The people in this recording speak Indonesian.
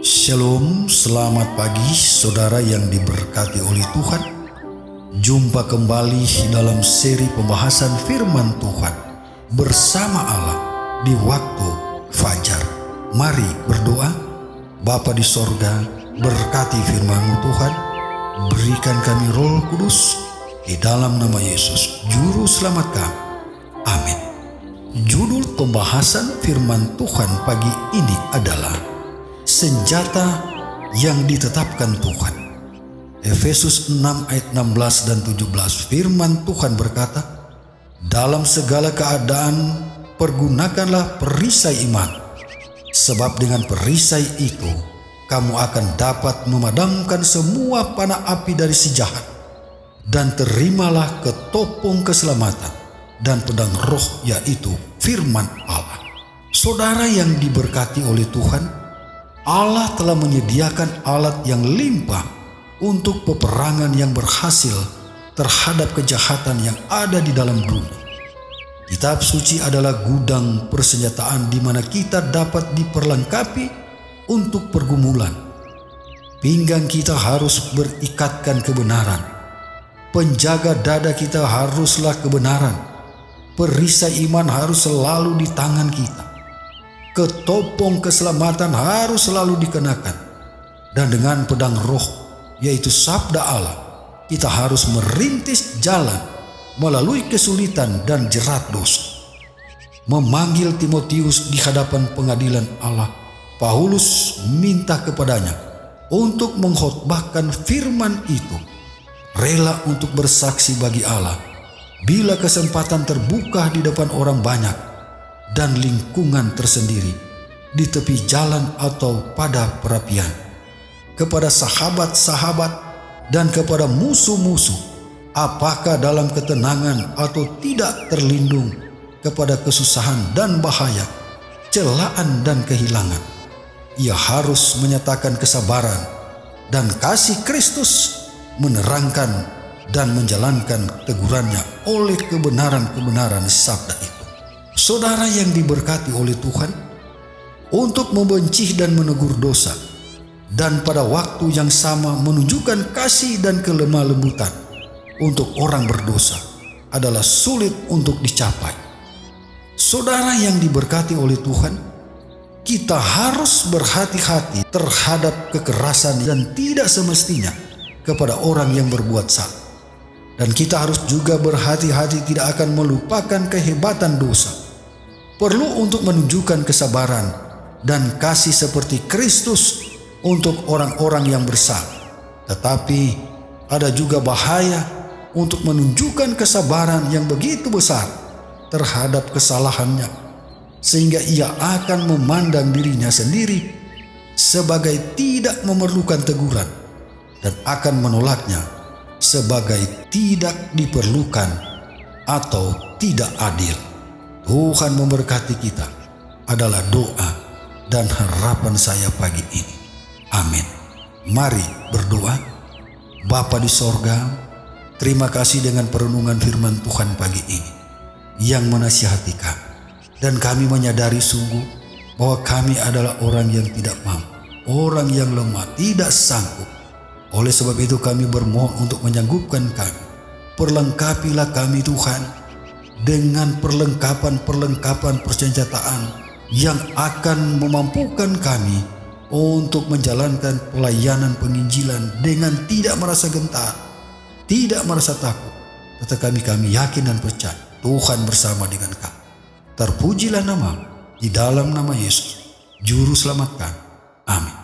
Shalom, selamat pagi saudara yang diberkati oleh Tuhan. Jumpa kembali dalam seri pembahasan firman Tuhan bersama Allah di waktu fajar. Mari berdoa. Bapa di sorga, berkati firman-Mu Tuhan. Berikan kami Roh Kudus di dalam nama Yesus, Juru Selamat kami. Amin. Judul pembahasan firman Tuhan pagi ini adalah senjata yang ditetapkan Tuhan. Efesus 6 ayat 16 dan 17 firman Tuhan berkata, dalam segala keadaan pergunakanlah perisai iman, sebab dengan perisai itu kamu akan dapat memadamkan semua panah api dari si jahat, dan terimalah ketopong keselamatan dan pedang roh, yaitu firman Allah. Saudara yang diberkati oleh Tuhan, Allah telah menyediakan alat yang limpah untuk peperangan yang berhasil terhadap kejahatan yang ada di dalam dunia. Kitab suci adalah gudang persenjataan di mana kita dapat diperlengkapi untuk pergumulan. Pinggang kita harus berikatkan kebenaran. Penjaga dada kita haruslah kebenaran. Perisai iman harus selalu di tangan kita. Ketopong keselamatan harus selalu dikenakan. Dan dengan pedang roh, yaitu sabda Allah, kita harus merintis jalan melalui kesulitan dan jerat dosa. Memanggil Timotius di hadapan pengadilan Allah, Paulus minta kepadanya untuk mengkhotbahkan firman itu, rela untuk bersaksi bagi Allah bila kesempatan terbuka di depan orang banyak dan lingkungan tersendiri, di tepi jalan atau pada perapian, kepada sahabat-sahabat dan kepada musuh-musuh, apakah dalam ketenangan atau tidak terlindung, kepada kesusahan dan bahaya, celaan dan kehilangan. Ia harus menyatakan kesabaran dan kasih Kristus, menerangkan dan menjalankan tegurannya oleh kebenaran-kebenaran sabda itu. Saudara yang diberkati oleh Tuhan, untuk membenci dan menegur dosa, dan pada waktu yang sama menunjukkan kasih dan kelemah lembutan untuk orang berdosa adalah sulit untuk dicapai. Saudara yang diberkati oleh Tuhan, kita harus berhati-hati terhadap kekerasan dan tidak semestinya kepada orang yang berbuat salah. Dan kita harus juga berhati-hati tidak akan melupakan kehebatan dosa. Perlu untuk menunjukkan kesabaran dan kasih seperti Kristus untuk orang-orang yang bersalah. Tetapi ada juga bahaya untuk menunjukkan kesabaran yang begitu besar terhadap kesalahannya, sehingga ia akan memandang dirinya sendiri sebagai tidak memerlukan teguran dan akan menolaknya sebagai tidak diperlukan atau tidak adil. Tuhan memberkati kita adalah doa dan harapan saya pagi ini. Amin. Mari berdoa. Bapa di sorga, terima kasih dengan perenungan firman Tuhan pagi ini yang menasihati kami. Dan kami menyadari sungguh bahwa kami adalah orang yang tidak mampu, orang yang lemah, tidak sanggup. Oleh sebab itu kami bermohon untuk menyanggupkan kami. Perlengkapilah kami Tuhan dengan perlengkapan persenjataan yang akan memampukan kami untuk menjalankan pelayanan penginjilan dengan tidak merasa gentar, tidak merasa takut. Tetapi kami yakin dan percaya Tuhan bersama dengan kami. Terpujilah nama di dalam nama Yesus, Juru Selamat kami. Amin.